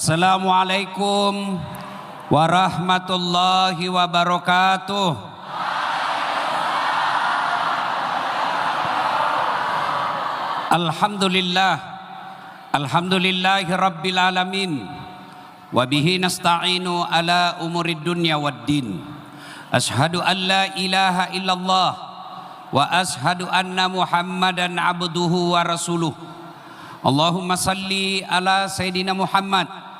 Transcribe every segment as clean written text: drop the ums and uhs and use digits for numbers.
Assalamualaikum warahmatullahi wabarakatuh. Alhamdulillahi rabbil alamin. Wa bihi nasta'inu ala umurid dunya waddin. Ashhadu an la ilaha illallah wa ashhadu anna Muhammadan abduhu wa rasuluh. Allahumma salli ala Sayyidina Muhammad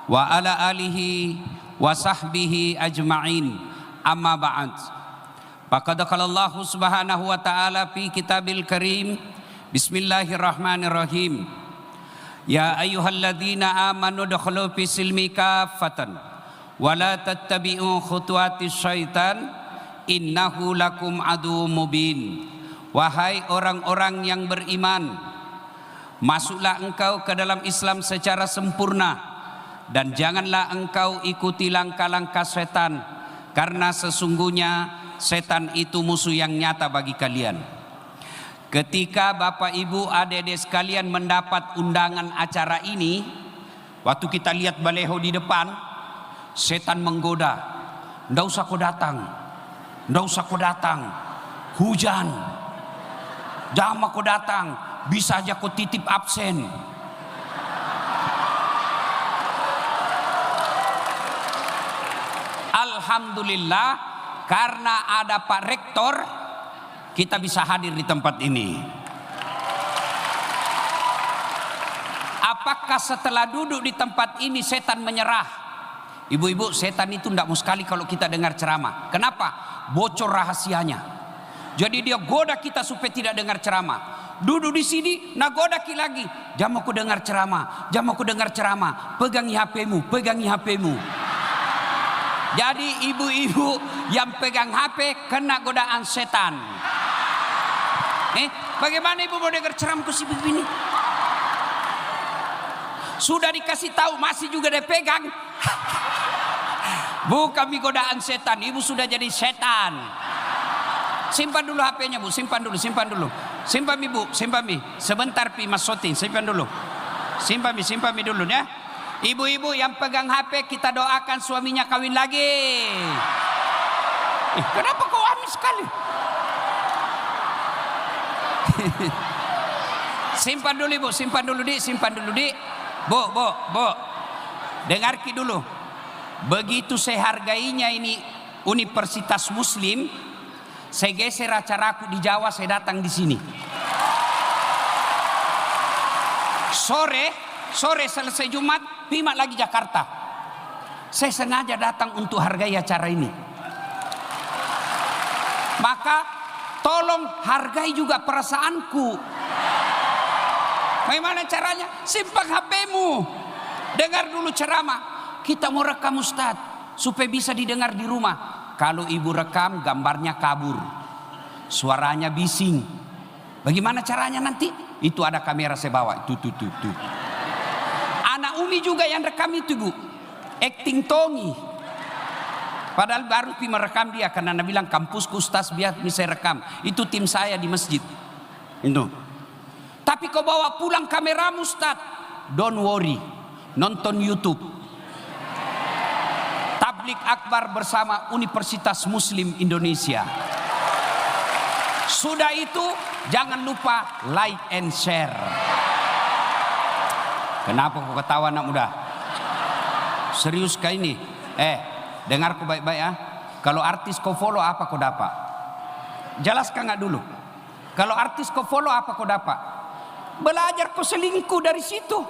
wa ala alihi wa sahbihi ajma'in. Amma ba'd. Faqad qala Allah subhanahu wa ta'ala fi kitabil karim. Bismillahirrahmanirrahim. Ya ayyuhalladzina amanu dukhulu fi silmi kaffatan wa la tattabi'u khutuwatis syaitan innahu lakum adu mubin. Wahai orang-orang yang beriman, masuklah engkau ke dalam Islam secara sempurna dan janganlah engkau ikuti langkah-langkah setan, karena sesungguhnya setan itu musuh yang nyata bagi kalian. Ketika Bapak Ibu adik-adik sekalian mendapat undangan acara ini, waktu kita lihat baleho di depan, setan menggoda, ndak usah kau datang, ndak usah kau datang, hujan, jangan kau datang, bisa aja kau titip absen. Alhamdulillah, karena ada Pak Rektor, kita bisa hadir di tempat ini. Apakah setelah duduk di tempat ini setan menyerah? Ibu-ibu, setan itu tidak mau sekali kalau kita dengar ceramah. Kenapa? Bocor rahasianya. Jadi dia goda kita supaya tidak dengar ceramah. Duduk di sini, nagodaki lagi. Jam aku dengar ceramah, jam aku dengar ceramah. Pegangi HP-mu, pegangi HP-mu. Jadi ibu-ibu yang pegang HP kena godaan setan. Bagaimana ibu mau dengar ceramahku si begini? Sudah dikasih tahu masih juga dia pegang. Bukan godaan setan, ibu sudah jadi setan. Simpan dulu HP-nya bu, simpan dulu, simpan dulu. Simpan mi bu, simpan mi. Sebentar pi mas Sotin, simpan dulu. Simpan mi dulu ya. Ibu-ibu yang pegang HP kita doakan suaminya kawin lagi. Kenapa kau amis sekali? Simpan dulu ibu, simpan dulu di, simpan dulu di. Bu. Dengarki dulu. Begitu saya hargainya ini Universitas Muslim, saya geser acaraku di Jawa, saya datang di sini. Sore selesai Jumat, pimat lagi Jakarta. Saya sengaja datang untuk hargai acara ini. Maka tolong hargai juga perasaanku. Bagaimana caranya? Simpan HP-mu. Dengar dulu ceramah. Kita mau rekam Ustaz supaya bisa didengar di rumah. Kalau ibu rekam, gambarnya kabur, suaranya bising. Bagaimana caranya nanti? Itu ada kamera saya bawa. Tuh. Anak Umi juga yang rekam itu bu, acting Tongi. Padahal baru pi merekam dia karena Anda bilang kampusku Ustaz biar bisa rekam. Itu tim saya di masjid. Itu. Tapi kau bawa pulang kameramu Ustaz, don't worry, nonton YouTube. Tablik Akbar bersama Universitas Muslim Indonesia. Sudah itu jangan lupa like and share. Kenapa kau ketawa anak muda? Serius kah ini? Dengarku baik-baik ya. Kalau artis kau follow apa kau dapat? Jelaskan nggak dulu? Kalau artis kau follow apa kau dapat? Belajar kau selingkuh dari situ.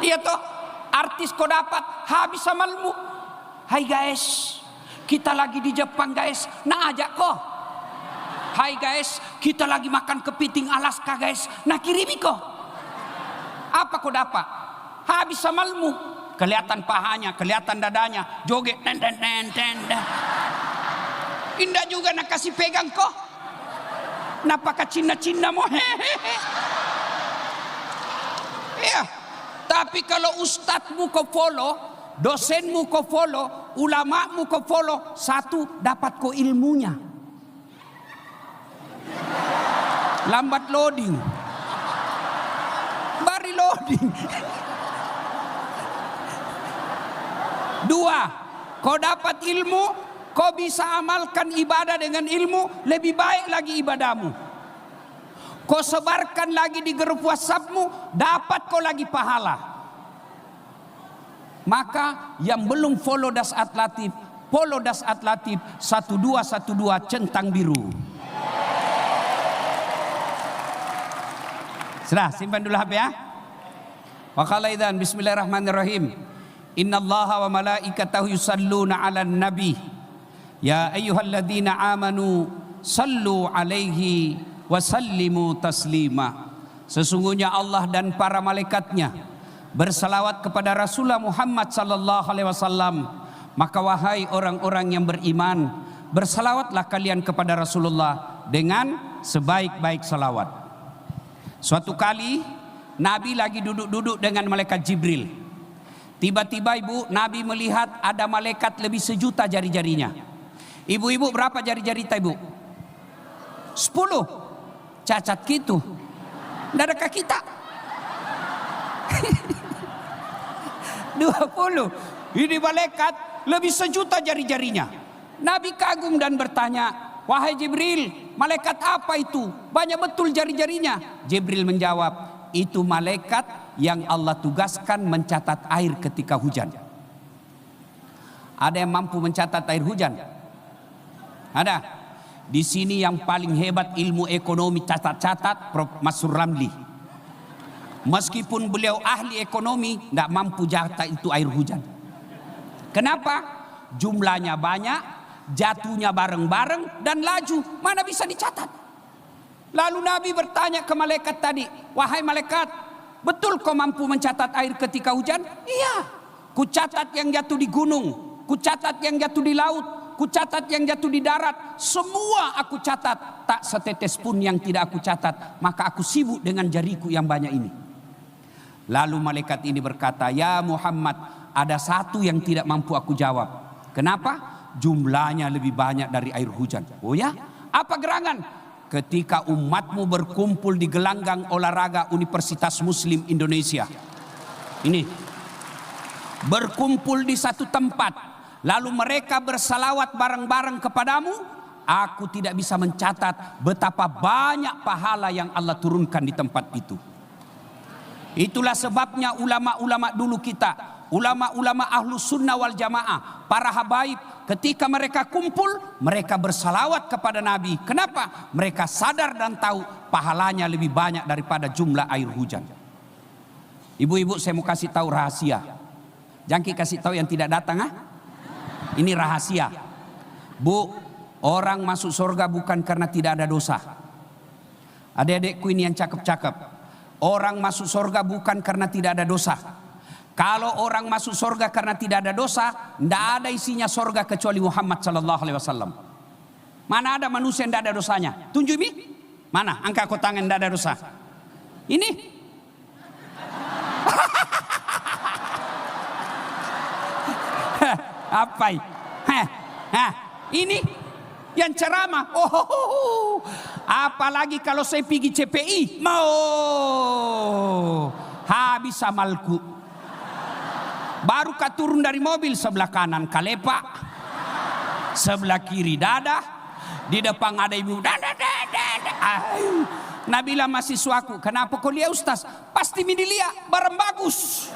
Iya toh? Artis kau dapat habis amalmu. Hai guys, kita lagi di Jepang guys, nah ajak kau. Hai guys, kita lagi makan kepiting Alaska guys, nah kirimi kau. Apa kau dapat? Habis amalmu. Kelihatan pahanya, kelihatan dadanya, joget ten. Indah juga nak kasih pegang kau. Napakah Cina mo? Iya. Tapi kalau ustadzmu kau follow, dosenmu kau follow, ulamamu kau follow, satu dapat kau ilmunya. Lambat loading. Bari loading. Dua, kau dapat ilmu, kau bisa amalkan ibadah dengan ilmu, lebih baik lagi ibadahmu. Kau sebarkan lagi di grup WhatsAppmu, dapat kau lagi pahala. Maka yang belum follow Dasat Latif, follow Dasat Latif 1212 centang biru. Sudah, simpan dulu HP ya. Wa qala idzan bismillahirrahmanirrahim. Innallaha wa malaikatahu yusalluna 'alan nabi. Ya ayyuhalladzina amanu sallu 'alaihi wa sallimu taslima. Sesungguhnya Allah dan para malaikatnya bersalawat kepada Rasulullah Muhammad sallallahu alaihi wasallam. Maka wahai orang-orang yang beriman, bersalawatlah kalian kepada Rasulullah dengan sebaik-baik salawat. Suatu kali Nabi lagi duduk-duduk dengan malaikat Jibril. Tiba-tiba ibu, Nabi melihat ada malaikat lebih 1.000.000 jari-jarinya. Ibu-ibu berapa jari-jari ibu? 10. Cacat gitu. Tidak ada kaki tak? 20. Ini malaikat lebih 1.000.000 jari-jarinya. Nabi kagum dan bertanya, wahai Jibril, malaikat apa itu? Banyak betul jari-jarinya. Jibril menjawab, itu malaikat yang Allah tugaskan mencatat air ketika hujan. Ada yang mampu mencatat air hujan? Ada. Di sini yang paling hebat ilmu ekonomi catat-catat Prof. Masur Ramli. Meskipun beliau ahli ekonomi, tidak mampu catat itu air hujan. Kenapa? Jumlahnya banyak, jatuhnya bareng-bareng, dan laju. Mana bisa dicatat? Lalu Nabi bertanya ke malaikat tadi, wahai malaikat, betul kau mampu mencatat air ketika hujan? Iya. Ku catat yang jatuh di gunung, ku catat yang jatuh di laut, ku catat yang jatuh di darat. Semua aku catat, tak setetes pun yang tidak aku catat. Maka aku sibuk dengan jariku yang banyak ini. Lalu malaikat ini berkata, ya Muhammad, ada satu yang tidak mampu aku jawab. Kenapa? Jumlahnya lebih banyak dari air hujan. Oh ya? Apa gerangan? Ketika umatmu berkumpul di gelanggang olahraga Universitas Muslim Indonesia. Ini. Berkumpul di satu tempat. Lalu mereka bersalawat bareng-bareng kepadamu. Aku tidak bisa mencatat betapa banyak pahala yang Allah turunkan di tempat itu. Itulah sebabnya ulama-ulama dulu kita, ulama-ulama ahlus sunnah wal jamaah, para habaib, ketika mereka kumpul, mereka bersalawat kepada Nabi. Kenapa? Mereka sadar dan tahu pahalanya lebih banyak daripada jumlah air hujan. Ibu-ibu, saya mau kasih tahu rahasia. Jangan kasih tahu yang tidak datang, Ini rahasia. Bu, orang masuk surga bukan karena tidak ada dosa. Adik-adikku ini yang cakep-cakep. Orang masuk surga bukan karena tidak ada dosa. Kalau orang masuk surga karena tidak ada dosa, tidak ada isinya surga kecuali Muhammad sallallahu alaihi wasallam. Mana ada manusia yang tidak ada dosanya? Tunjuk mi. Mana? Angkat kau tangan tidak ada dosa. Ini. Apa ini? Ini yang ceramah. Oh, apalagi kalau saya pergi CPI, mau habis amalku. Baru kau turun dari mobil, sebelah kanan kalepak, sebelah kiri dada, di depan ada ibu dada. Nabila mahasiswaku, kenapa kau lihat Ustaz? Pasti dilihat barang bagus.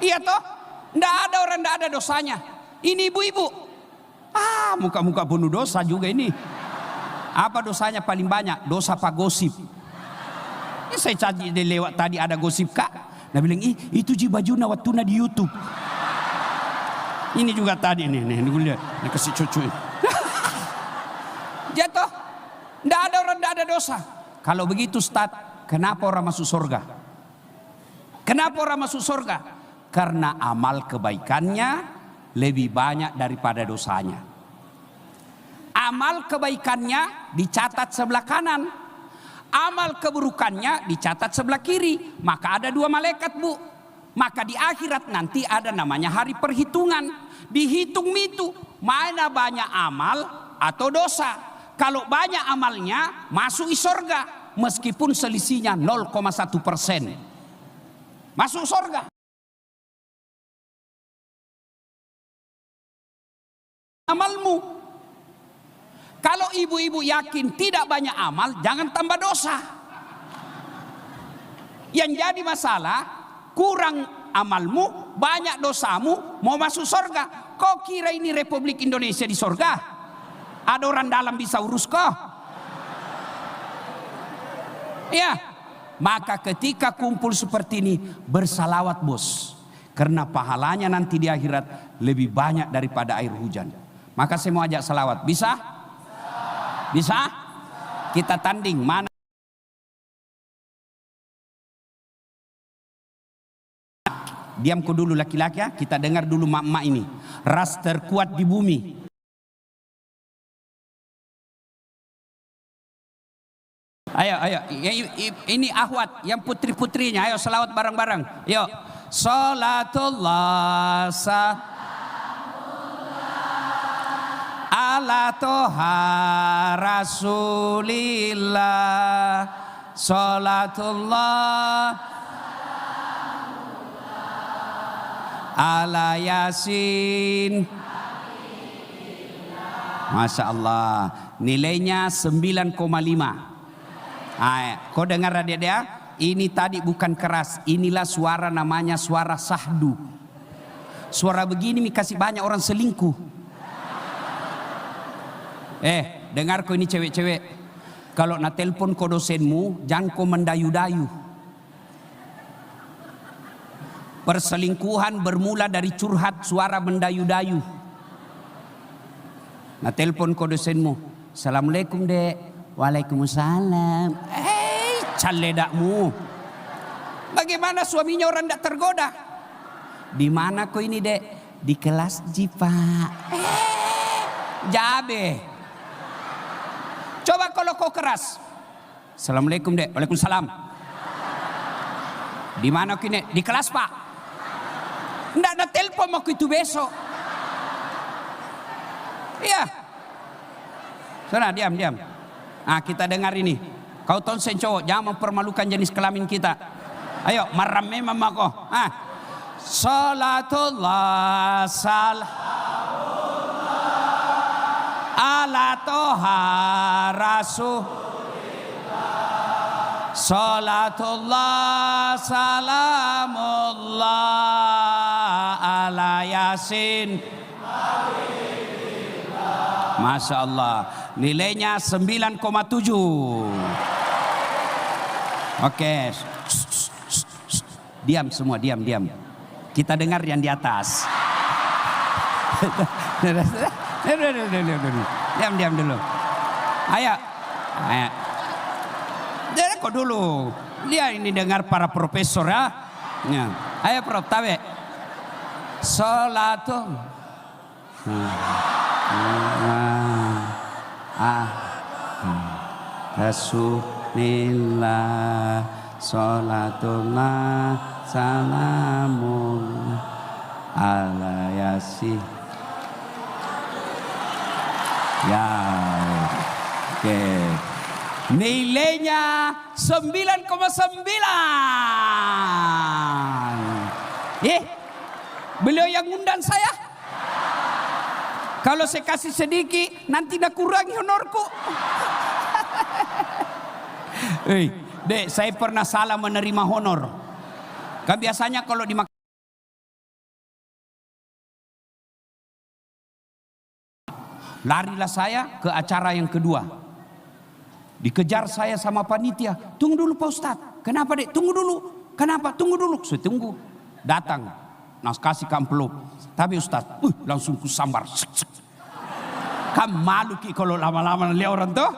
Iya toh? Tidak ada orang tidak ada dosanya. Ini ibu-ibu. Muka-muka penuh dosa juga ini. Apa dosanya paling banyak? Dosa pak gosip. Ini saya cari lewat tadi ada gosip kak. Nah bilang itu ji baju nawatuna di YouTube. Ini juga tadi nih gue lihat. Ini kasih cucu. Jatuh. Tidak ada orang tidak ada dosa. Kalau begitu Ustaz, kenapa orang masuk surga? Kenapa orang masuk surga? Karena amal kebaikannya lebih banyak daripada dosanya. Amal kebaikannya dicatat sebelah kanan, amal keburukannya dicatat sebelah kiri. Maka ada dua malaikat, Bu. Maka di akhirat nanti ada namanya hari perhitungan. Dihitung itu mana banyak amal atau dosa. Kalau banyak amalnya masuk surga, meskipun selisihnya 0,1%. Masuk surga. amalmu. Kalau ibu-ibu yakin tidak banyak amal, jangan tambah dosa. Yang jadi masalah, kurang amalmu, banyak dosamu, mau masuk surga. Kau kira ini Republik Indonesia di surga? Ada orang dalam bisa urus kau? Ya, maka ketika kumpul seperti ini, bersalawat bos. Karena pahalanya nanti di akhirat lebih banyak daripada air hujan. Maka saya mau ajak salawat. Bisa? Bisa? Kita tanding mana? Diamku dulu laki-laki ya. Kita dengar dulu mak-mak ini. Ras terkuat di bumi. Ayo, ayo. Ini akhwat yang putri-putrinya. Ayo salawat bareng-bareng. Yuk. Salatullah ala toha rasulillah. Salatullah ala yasin. Masya Allah. Nilainya 9,5. Kau dengar adik-adik? Ini tadi bukan keras. Inilah suara, namanya suara sahdu. Suara begini kasih banyak orang selingkuh. Dengar kau ini cewek-cewek. Kalau nak telepon kau dosenmu, jangan kau mendayu-dayu. Perselingkuhan bermula dari curhat, suara mendayu-dayu. Nah telepon kau dosenmu. Assalamualaikum dek. Waalaikumsalam. Caledakmu. Bagaimana suaminya orang tidak tergoda? Di mana kau ini dek? Di kelas Pak. Jabe. Coba kalau kau keras. Assalamualaikum dek. Waalaikumsalam. Di mana kau ini? Di kelas Pak. Tidak ada telepon aku itu besok. Iya. Sudah diam. Nah kita dengar ini. Kau tonsen cowok, jangan mempermalukan jenis kelamin kita. Ayo, marame mamako. Salatullah ala toha rasulillah. Salatullah salamullah ala yasin. Masya Allah. Nilainya 9,7. Oke. Diam semua, diam. Kita dengar yang di atas. Diam dulu. Ayo. Jadi kok dulu. Dia ini dengar para profesor ya. Ayo Prof, tabe. Salatul. Rasulillah salatullah salamullah ala yasin. Ya, oke. Nilainya 9,9. Beliau yang undang saya. Kalau saya kasih sedikit, nanti nak kurangi honorku. Dek, saya pernah salah menerima honor. Kan biasanya kalau di larilah saya ke acara yang kedua. Dikejar saya sama panitia. Tunggu dulu Pak Ustadz. Kenapa dek? Tunggu dulu. Kenapa? Tunggu dulu. Saya tunggu. Datang. Nah kasih amplop. Tapi Ustadz, langsung kusambar. Kan malu ki kalau lama-lama lihat orang tuh.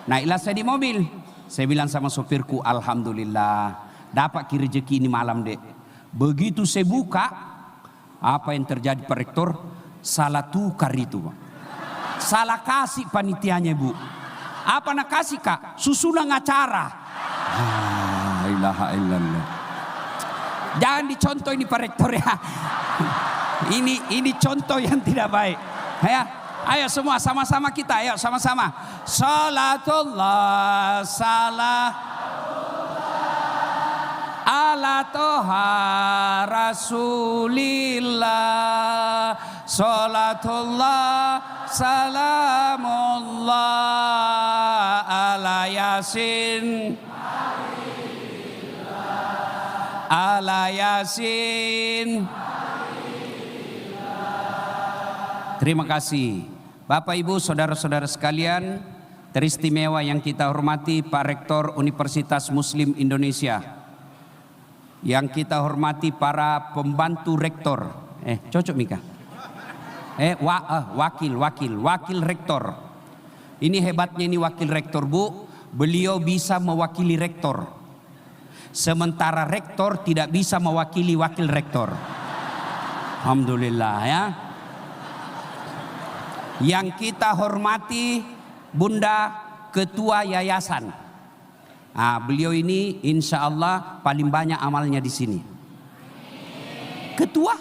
Naiklah saya di mobil. Saya bilang sama sopirku, alhamdulillah dapat ki rezeki ini malam dek. Begitu saya buka, apa yang terjadi Pak Rektor? Salah tukar itu. Salah kasih panitianya Bu. Apa nak kasih kak? Susunan acara. La ilaha illallah. Jangan dicontoh ini Pak Rektor ya. Ini contoh yang tidak baik. Ya. Ayo semua sama-sama kita, ayo sama-sama. Salatullah salam ala toha rasulillah. Salatullah salamullah ala Yasin ala Yasin. Terima kasih Bapak Ibu saudara-saudara sekalian teristimewa yang kita hormati Pak Rektor Universitas Muslim Indonesia, yang kita hormati para pembantu rektor, cocok Mika, wakil rektor. Ini hebatnya ini wakil rektor Bu, beliau bisa mewakili rektor, sementara rektor tidak bisa mewakili wakil rektor. Alhamdulillah ya. Yang kita hormati Bunda Ketua Yayasan. Beliau ini insya Allah paling banyak amalnya di sini. Ketua,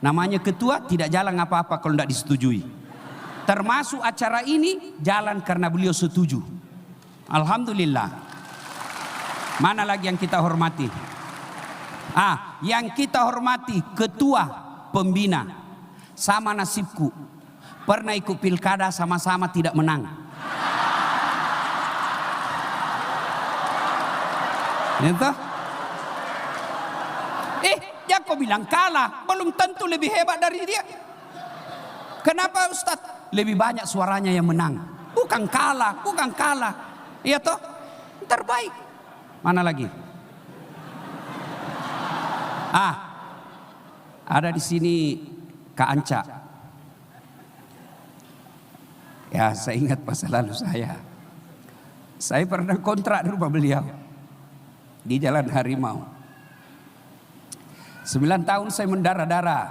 namanya ketua tidak jalan apa-apa kalau tidak disetujui. Termasuk acara ini jalan karena beliau setuju. Alhamdulillah. Mana lagi yang kita hormati? Yang kita hormati ketua pembina. Sama nasibku. Pernah ikut pilkada sama-sama tidak menang. Itu? Dia kok bilang kalah, belum tentu lebih hebat dari dia. Kenapa Ustadz? Lebih banyak suaranya yang menang. Bukan kalah. Iya toh? Terbaik. Mana lagi? Ada di sini Kak Anca. Ya, saya ingat masa lalu saya. Saya pernah kontrak di rumah beliau di Jalan Harimau. 9 tahun saya mendarah-darah.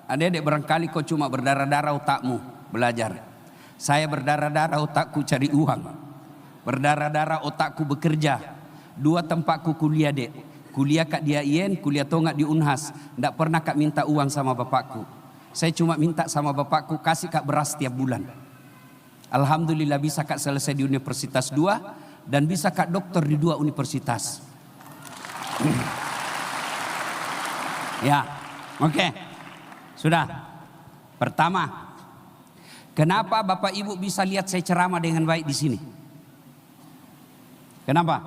Adik-adik barangkali kau cuma berdarah-darah otakmu belajar. Saya berdarah-darah otakku cari uang. Berdarah-darah otakku bekerja. 2 tempatku kuliah dek. Kuliah kat dia IAIN, kuliah tonggak di Unhas. Tidak pernah kak minta uang sama bapakku. Saya cuma minta sama bapakku kasih kak beras tiap bulan. Alhamdulillah bisa kak selesai di Universitas 2 dan bisa kak dokter di 2 universitas. Ya, oke. Sudah. Pertama, kenapa Bapak Ibu bisa lihat saya ceramah dengan baik di sini? Kenapa?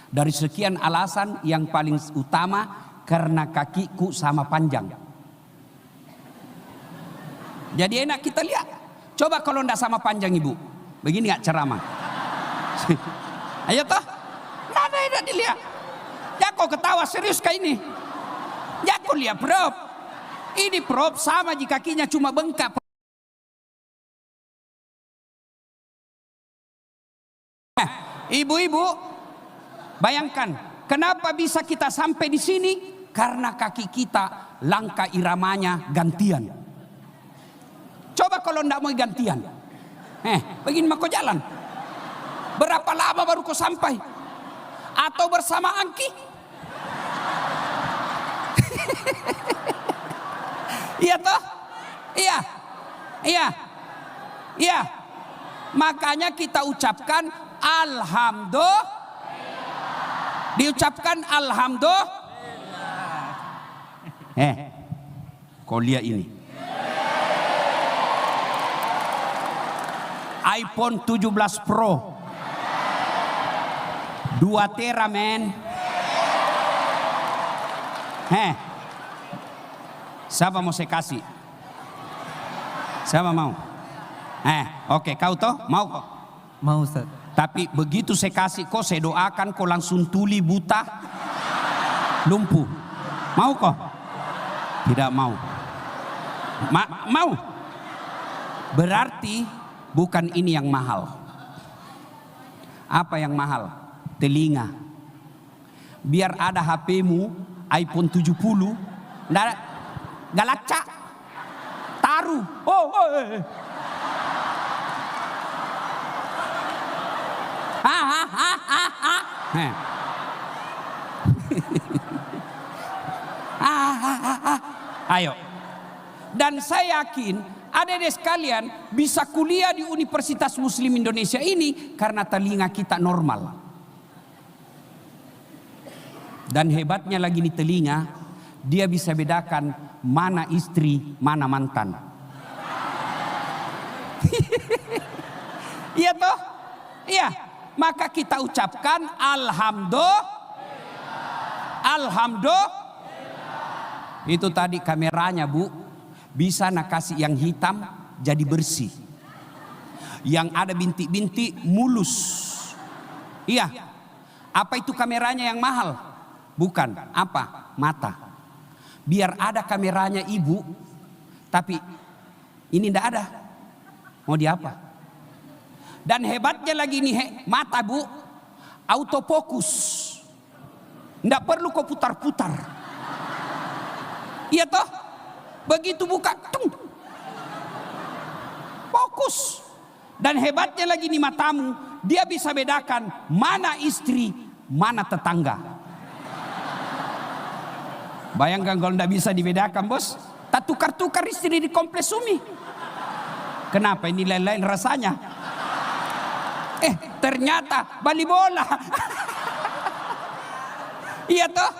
Dari sekian alasan yang paling utama karena kakiku sama panjang. Jadi enak kita lihat. Coba kalau enggak sama panjang Ibu. Begini enggak ceramah? Ayo toh. Enggak ada enak dilihat. Ya kok ketawa serius kayak ini? Ya kok lihat Prof. Ini Prof sama jika kakinya cuma bengkak. Ibu-ibu, bayangkan kenapa bisa kita sampai di sini? Karena kaki kita langkah iramanya gantian. Coba kalau ndak mau gantian, begini mah kau jalan. Berapa lama baru kau sampai? Atau bersama Angki? Iya toh? Iya. Makanya kita ucapkan alhamdulillah. Diucapkan alhamdulillah. Kau lihat ini. iPhone 17 Pro 2 tera men. Siapa mau saya kasih? Siapa mau? Oke, kau toh mau kok? Mau Ustaz. Tapi begitu saya kasih kok saya doakan kok langsung tuli buta lumpuh. Mau kok? Tidak mau. Mau? Berarti bukan ini yang mahal. Apa yang mahal? Telinga. Biar ada HP-mu iPhone 70 nggak lacak. Taruh. Ayo. Dan saya yakin adik-adik sekalian bisa kuliah di Universitas Muslim Indonesia ini karena telinga kita normal. Dan hebatnya lagi di telinga, dia bisa bedakan mana istri, mana mantan. Iya toh? Iya. Maka kita ucapkan alhamdulillah. Itu tadi kameranya, Bu. Bisa nak kasih yang hitam jadi bersih. Yang ada bintik-bintik mulus. Iya. Apa itu kameranya yang mahal? Bukan. Apa? Mata. Biar ada kameranya ibu, tapi ini ndak ada. Mau diapa? Dan hebatnya lagi nih mata, Bu, autofokus. Ndak perlu kau putar-putar. Iya toh? Begitu buka, tung, fokus. Dan hebatnya lagi nih matamu, dia bisa bedakan mana istri, mana tetangga. Bayangkan kalau tidak bisa dibedakan, bos, tak tukar-tukar istri di kompleks Umi. Kenapa ini lain-lain rasanya? Ternyata bali bola. Iya toh?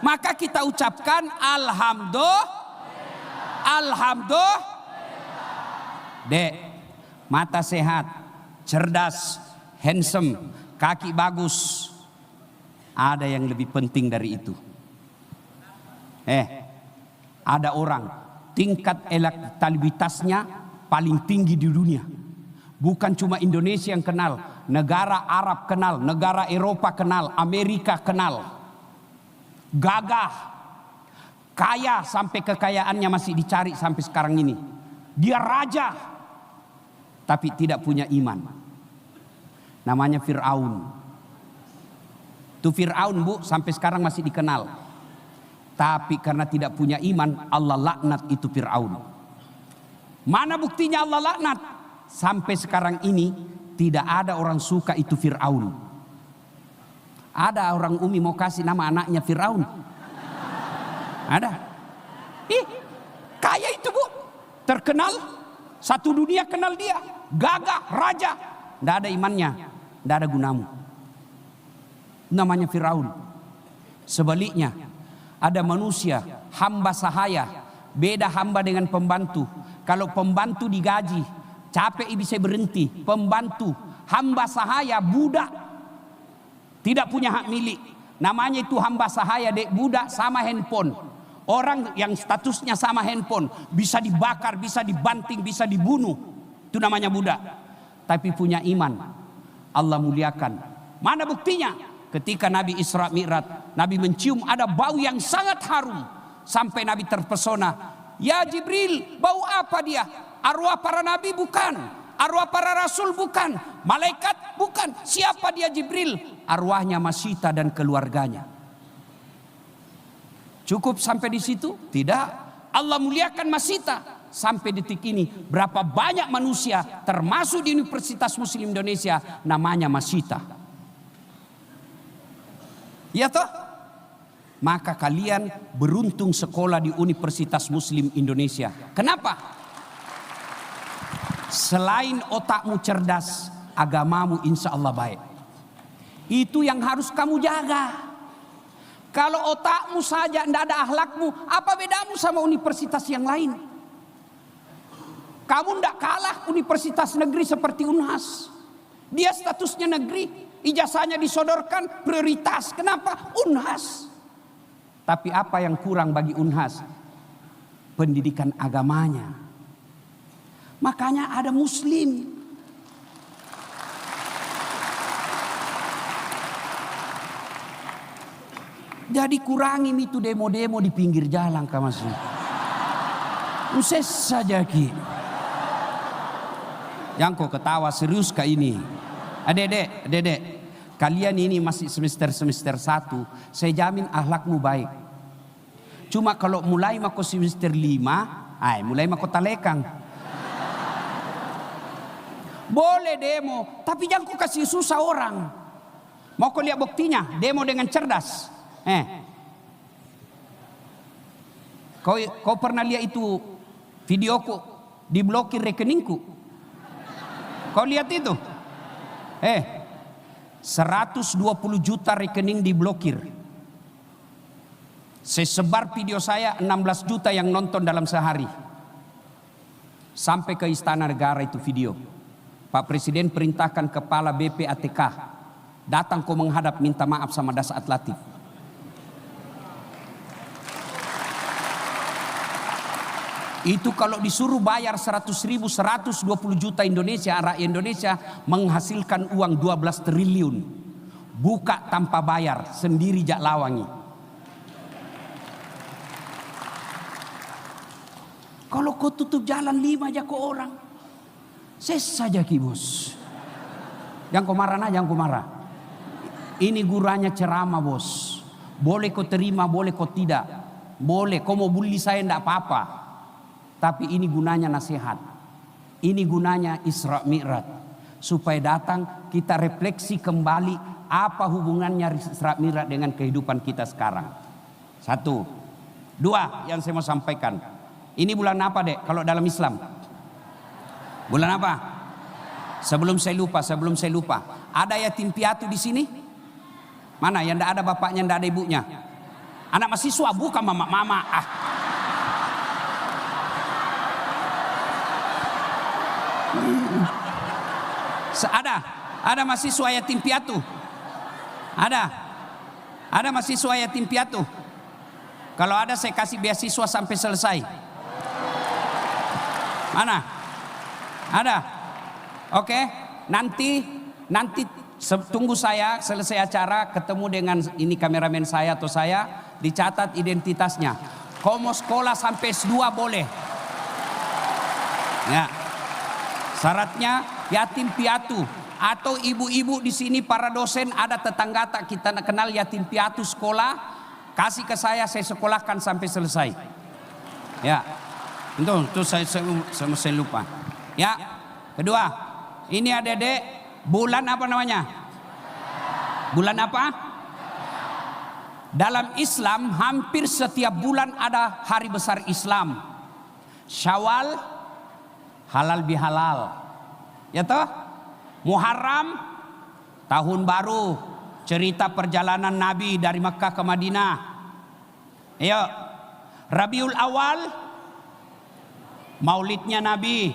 Maka kita ucapkan alhamdulillah. Dek, mata sehat, cerdas, handsome, kaki bagus. Ada yang lebih penting dari itu. Ada orang tingkat elektabilitasnya paling tinggi di dunia. Bukan cuma Indonesia yang kenal, negara Arab kenal, negara Eropa kenal, Amerika kenal. Gagah, kaya sampai kekayaannya masih dicari sampai sekarang ini. Dia raja, tapi tidak punya iman. Namanya Fir'aun. Itu Fir'aun, Bu, sampai sekarang masih dikenal. Tapi karena tidak punya iman, Allah laknat itu Fir'aun. Mana buktinya Allah laknat? Sampai sekarang ini tidak ada orang suka itu Fir'aun. Ada orang Umi mau kasih nama anaknya Fir'aun? Ada? Kaya itu, Bu. Terkenal. Satu dunia kenal dia. Gagah, raja. Tidak ada imannya. Tidak ada gunamu. Namanya Fir'aun. Sebaliknya, ada manusia, hamba sahaya. Beda hamba dengan pembantu. Kalau pembantu digaji, capek bisa berhenti. Pembantu, hamba sahaya, budak. Tidak punya hak milik. Namanya itu hamba sahaya, dek, budak sama handphone. Orang yang statusnya sama handphone bisa dibakar, bisa dibanting, bisa dibunuh. Itu namanya budak. Tapi punya iman, Allah muliakan. Mana buktinya? Ketika Nabi Isra Mi'raj, Nabi mencium ada bau yang sangat harum. Sampai Nabi terpesona. Ya Jibril, bau apa dia? Arwah para nabi bukan, arwah para rasul bukan, malaikat bukan. Siapa dia Jibril? Arwahnya Masita dan keluarganya. Cukup sampai di situ? Tidak. Allah muliakan Masita. Sampai detik ini berapa banyak manusia termasuk di Universitas Muslim Indonesia namanya Masita. Ya toh? Maka kalian beruntung sekolah di Universitas Muslim Indonesia. Kenapa? Selain otakmu cerdas, agamamu insya Allah baik. Itu yang harus kamu jaga. Kalau otakmu saja tidak ada akhlakmu, apa bedamu sama universitas yang lain? Kamu tidak kalah universitas negeri seperti Unhas. Dia statusnya negeri, ijazahnya disodorkan prioritas. Kenapa? Unhas. Tapi apa yang kurang bagi Unhas? Pendidikan agamanya. Makanya ada Muslim. Jadi kurangi itu demo-demo di pinggir jalan, Kamasu. Uses saja ki. Yang kau ketawa serius kah ini? Adek, kalian ini masih semester 1. Saya jamin akhlakmu baik. Cuma kalau mulai mako semester 5, mulai mako talekang. Boleh demo, tapi jangan kau kasih susah orang. Mau kau lihat buktinya, demo dengan cerdas. Kau pernah lihat itu videoku diblokir rekeningku? Kau lihat itu? 120 juta rekening diblokir. Saya sebar video saya, 16 juta yang nonton dalam sehari. Sampai ke Istana Negara itu video. Pak Presiden perintahkan kepala BPATK datang kau menghadap minta maaf sama Dasaat Latif. Itu kalau disuruh bayar 100 ribu, 120 juta Indonesia, rakyat Indonesia menghasilkan uang 12 triliun. Buka tanpa bayar, sendiri jak lawangi. Kalau kau tutup jalan 5 aja ke orang, ses saja ki bos. Jangan kau marah, jangan kau marah. Ini guranya ceramah bos. Boleh kau terima, boleh kau tidak. Boleh, kau mau bully saya enggak apa-apa. Tapi ini gunanya nasihat. Ini gunanya Isra Mi'raj. Supaya datang kita refleksi kembali apa hubungannya Isra Mi'raj dengan kehidupan kita sekarang. 1. 2 yang saya mau sampaikan. Ini bulan apa dek kalau dalam Islam? Bulan apa? Sebelum saya lupa. Ada yatim piatu di sini? Mana yang tidak ada bapaknya, tidak ada ibunya? Anak mahasiswa bukan mama. Ada mahasiswa yatim piatu. Ada mahasiswa yatim piatu. Kalau ada saya kasih beasiswa sampai selesai. Mana? Ada. Oke, nanti tunggu saya selesai acara, ketemu dengan ini kameramen saya atau saya, dicatat identitasnya. Kau mau sekolah sampai S2 boleh. Ya. Syaratnya yatim piatu atau ibu-ibu di sini para dosen ada tetangga tak kita kenal yatim piatu sekolah, kasih ke saya sekolahkan sampai selesai. Ya. Itu saya lupa. Ya. Kedua, ini adik-adik bulan apa namanya? Bulan apa? Dalam Islam hampir setiap bulan ada hari besar Islam. Syawal, halal bihalal. Ya toh? Muharram, tahun baru, cerita perjalanan Nabi dari Mekah ke Madinah. Ayo. Rabiul Awal, maulidnya Nabi.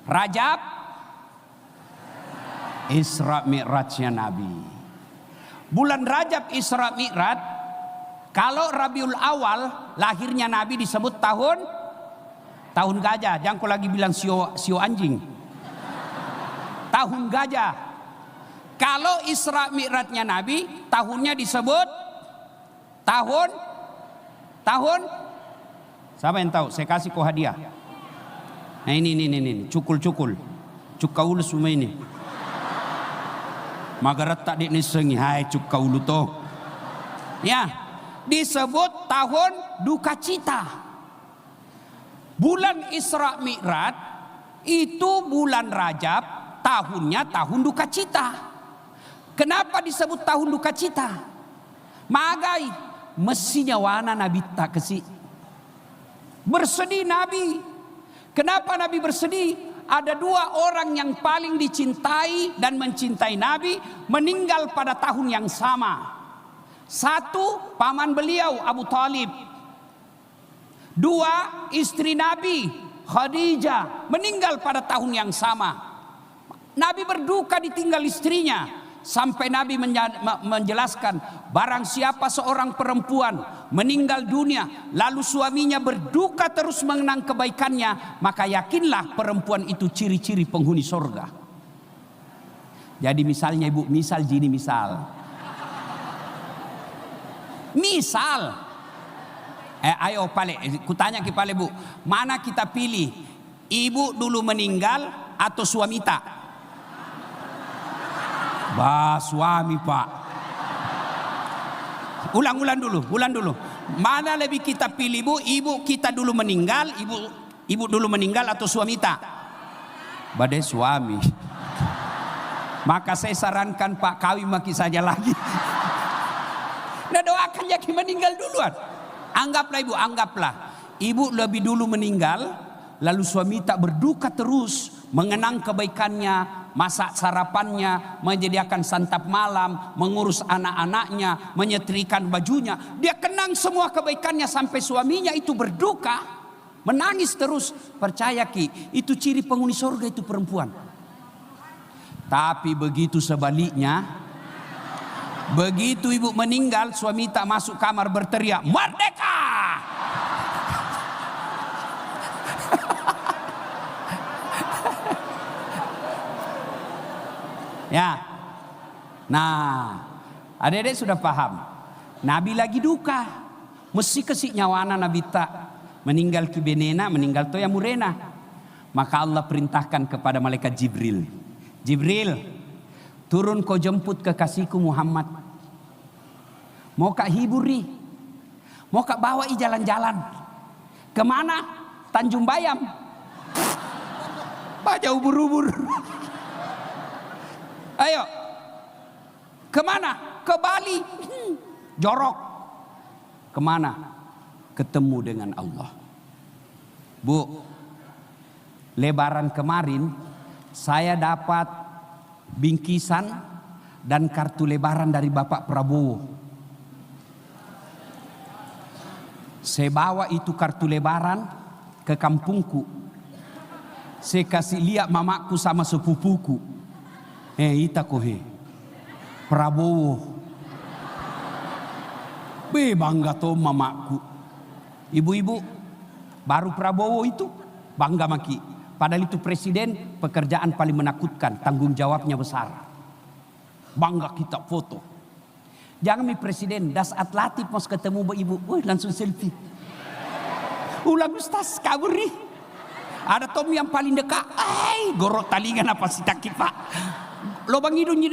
Rajab, Isra Mi'rajnya Nabi. Bulan Rajab Isra Mi'raj. Kalau Rabiul Awal lahirnya Nabi disebut tahun gajah. Jangan kau lagi bilang sio anjing. Tahun gajah. Kalau Isra Mi'rajnya Nabi tahunnya disebut tahun. Siapa yang tahu? Saya kasih kau hadiah. Nah ini cukul kaulu semua ini. Magarat tak disengi hai kaulu toh. Ya, disebut tahun duka cita. Bulan Isra Mi'raj itu bulan Rajab, tahunnya tahun duka cita. Kenapa disebut tahun duka cita? Magai mestinya wana Nabi tak kesih. Bersedih Nabi. Kenapa Nabi bersedih? Ada 2 orang yang paling dicintai dan mencintai Nabi meninggal pada tahun yang sama. 1, paman beliau Abu Talib. 2, istri Nabi Khadijah meninggal pada tahun yang sama. Nabi berduka ditinggal istrinya. Sampai Nabi menjelaskan, barang siapa seorang perempuan meninggal dunia lalu suaminya berduka terus mengenang kebaikannya, maka yakinlah perempuan itu ciri-ciri penghuni surga. Jadi misalnya ibu, misal ayo pale, kutanya ke pale bu, mana kita pilih, ibu dulu meninggal atau suami tak? Suami pak. Ulang dulu. Mana lebih kita pilih bu? Ibu kita dulu meninggal, ibu dulu meninggal atau suami tak? Badai suami. Maka saya sarankan pak kawin maki saja lagi. Nah doakan jadi meninggal duluan. Anggaplah ibu lebih dulu meninggal, lalu suami tak berduka terus mengenang kebaikannya, masak sarapannya, menyediakan santap malam, mengurus anak-anaknya, menyetrikakan bajunya. Dia kenang semua kebaikannya sampai suaminya itu berduka, menangis terus. Percaya Ki, itu ciri penghuni surga itu perempuan. Tapi begitu sebaliknya, begitu ibu meninggal, suami tak masuk kamar berteriak, "Merdeka!" Ya, nah, adik-adik sudah paham. Nabi lagi duka, mesti kesik nyawana Nabi tak meninggal ki benena, meninggal to ya murena. Maka Allah perintahkan kepada malaikat Jibril, Jibril, turun kau jemput kekasihku Muhammad. Mau kak hiburi, mau kak bawa jalan-jalan. Kemana? Tanjung Bayam. Baca ubur-ubur. Ayo, kemana? Ke Bali. Jorok. Kemana? Ketemu dengan Allah. Bu, Lebaran kemarin saya dapat bingkisan dan kartu lebaran dari Bapak Prabowo. Saya bawa itu kartu lebaran ke kampungku. Saya kasih lihat mamaku sama sepupuku. Ita kohe Prabowo. Bangga tuh mamaku. Ibu-ibu baru Prabowo itu bangga maki. Padahal itu presiden, pekerjaan paling menakutkan, tanggung jawabnya besar. Bangga kita foto. Jangan mi presiden das atlatif pas ketemu ibu, langsung selfie. Ulang Ustaz kabur nih. Ada Tom yang paling dekat, gorok talingan apa sih takip Pak. Lobang hidungnya.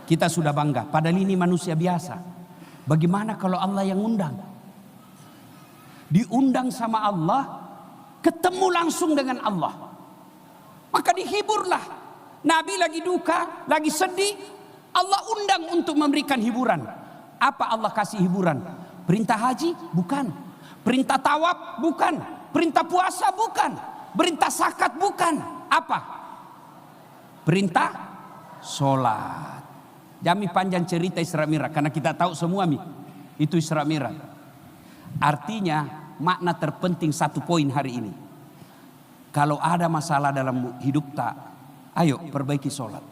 Kita sudah bangga, padahal ini manusia biasa. Bagaimana kalau Allah yang undang? Diundang sama Allah, ketemu langsung dengan Allah. Maka dihiburlah. Nabi lagi duka, lagi sedih, Allah undang untuk memberikan hiburan. Apa Allah kasih hiburan? Perintah haji? Bukan. Perintah tawaf? Bukan. Perintah puasa? Bukan. Perintah zakat? Bukan. Apa? Perintah sholat. Jami panjang cerita Isra Mi'raj karena kita tahu semua itu Isra Mi'raj. Artinya makna terpenting satu poin hari ini. Kalau ada masalah dalam hidup tak, ayo perbaiki sholat.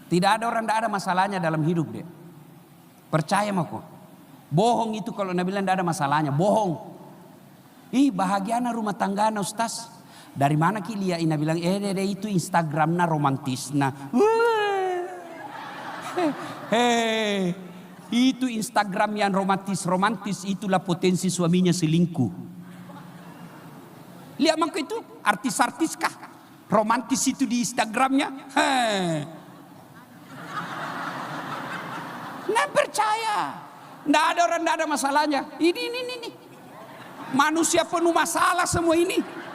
Tidak ada orang tidak ada masalahnya dalam hidup dia. Percaya maku. Bohong itu kalau Nabi bilang tidak ada masalahnya, bohong. Bahagiana rumah tanggana Ustaz. Dari mana Kilia Ina bilang itu Instagramnya romantis. Nah, itu Instagram yang romantis itulah potensi suaminya selingkuh. Lihat maka itu artis-artis kah? Romantis itu di Instagramnya. Nah percaya, nggak ada orang nggak ada masalahnya. Ini manusia penuh masalah semua ini.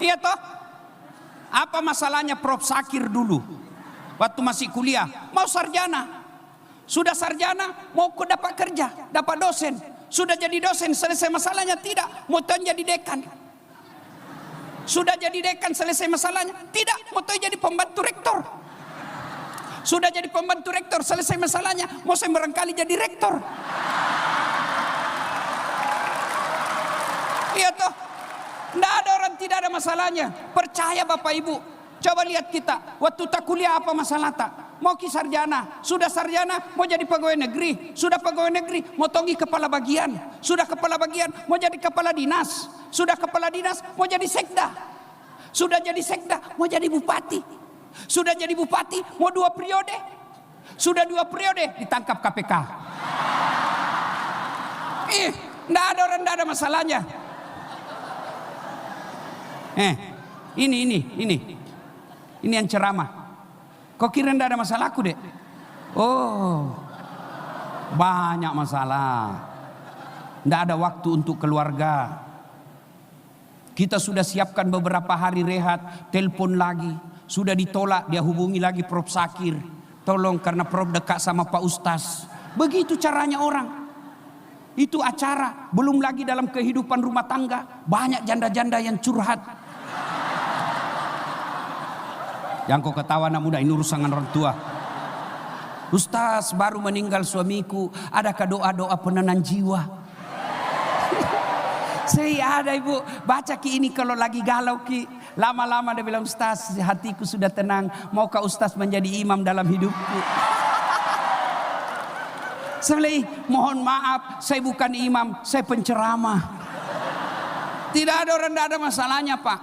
Iya toh? Apa masalahnya Prof Sakir dulu? Waktu masih kuliah, mau sarjana. Sudah sarjana, mau dapat kerja, dapat dosen. Sudah jadi dosen, selesai masalahnya tidak, mau jadi dekan. Sudah jadi dekan, selesai masalahnya tidak, mau jadi pembantu rektor. Sudah jadi pembantu rektor, selesai masalahnya, mau barangkali jadi rektor. Iya toh? Tidak ada orang tidak ada masalahnya. Percaya Bapak Ibu. Coba lihat kita. Waktu tak kuliah apa masalah tak? Mau ki sarjana. Sudah sarjana mau jadi pegawai negeri. Sudah pegawai negeri mau tongi kepala bagian. Sudah kepala bagian mau jadi kepala dinas. Sudah kepala dinas mau jadi sekda. Sudah jadi sekda mau jadi bupati. Sudah jadi bupati mau 2 periode. Sudah 2 periode ditangkap KPK. Tidak ada orang tidak ada masalahnya. Ini yang ceramah. Kok kira ndak ada masalahku dek? Oh, banyak masalah. Ndak ada waktu untuk keluarga. Kita sudah siapkan beberapa hari rehat, telepon lagi. Sudah ditolak, dia hubungi lagi Prof Sakir. Tolong karena Prof dekat sama Pak Ustaz. Begitu caranya orang. Itu acara. Belum lagi dalam kehidupan rumah tangga. Banyak janda-janda yang curhat. Yang kau ketawa anak muda ini urusan orang tua. Ustaz, baru meninggal suamiku, adakah doa-doa penenang jiwa? Saya ada ibu, baca ki ini kalau lagi galau ki. Lama-lama dia bilang, Ustaz hatiku sudah tenang, maukah Ustaz menjadi imam dalam hidupku? Saya mohon maaf, saya bukan imam, saya penceramah. Tidak ada orang, tidak ada masalahnya Pak.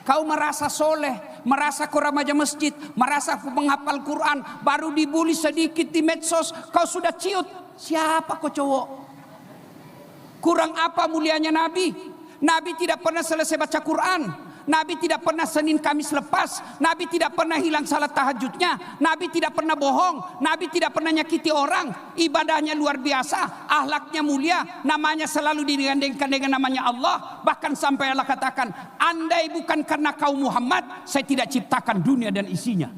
Kau merasa soleh, merasa kau remaja masjid, merasa menghafal Quran, baru dibully sedikit di medsos, kau sudah ciut. Siapa kau cowok? Kurang apa mulianya Nabi? Nabi tidak pernah selesai baca Quran. Nabi tidak pernah Senin Kamis lepas. Nabi tidak pernah hilang salat tahajudnya. Nabi tidak pernah bohong. Nabi tidak pernah nyakiti orang. Ibadahnya luar biasa, akhlaknya mulia, namanya selalu digandengkan dengan namanya Allah. Bahkan sampai Allah katakan, andai bukan karena kaum Muhammad, saya tidak ciptakan dunia dan isinya.